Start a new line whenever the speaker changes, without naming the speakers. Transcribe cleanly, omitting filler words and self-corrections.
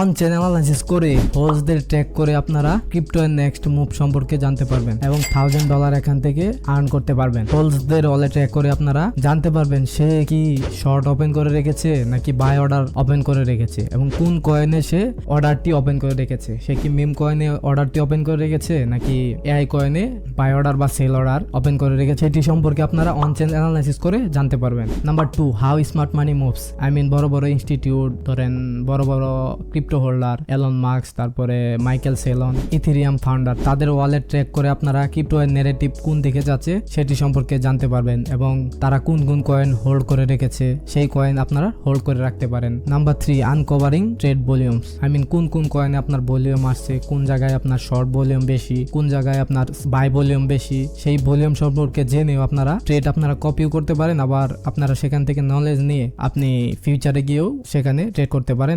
On chain analysis করে হোলসদের track করে আপনারা ক্রিপ্টো এর নেক্সট মুভ সম্পর্কে জানতে পারবেন এবং $1000 এখান থেকে আর্ন করতে পারবেন। হোলসদের ওয়ালেট ট্র্যাক করে আপনারা জানতে পারবেন সে কি শর্ট ওপেন করে রেখেছে নাকি বাই অর্ডার ওপেন করে রেখেছে এবং কোন কয়েনে সে অর্ডারটি ওপেন করে রেখেছে। সে কি মিম কয়েনে অর্ডারটি ওপেন করে রেখেছে নাকি এআই কয়েনে বাই অর্ডার বা সেল অর্ডার ওপেন করে রেখেছে, এটি সম্পর্কে আপনারা অন চেন অ্যানালাইসিস করে জানতে পারবেন। Number 2, how smart money moves. বড় বড় ইনস্টিটিউট ধরেন, বড় বড় ক্রিপ্টো হোল্ডার, এলন মাস্ক, তারপরে মাইকেল সেলন, ইথেরিয়াম ফাউন্ডার, তাদের ওয়ালেট ট্র্যাক করে আপনারা ক্রিপ্টো এর নেগেটিভ কোন দিকে যাচ্ছে সেটি সম্পর্কে জানতে পারবেন এবং তারা কোন কোন কয়েন হোল্ড করে রেখেছে সেই কয়েন আপনারা হোল্ড করে রাখতে পারেন। Number 3, uncovering trade volumes. কোন কোন কয়েনে আপনার ভলিউম আসছে, কোন জায়গায় আপনার শর্ট ভলিউম বেশি, কোন জায়গায় আপনার বাই ভলিউম বেশি, সেই ভলিউম সম্পর্কে জেনেও আপনারা ট্রেড আপনারা কপিও করতে পারেন। আবার আপনারা সেখান থেকে নলেজ নিয়ে আপনি ফিউচারে গিয়েও সেখানে ট্রেড করতে পারেন।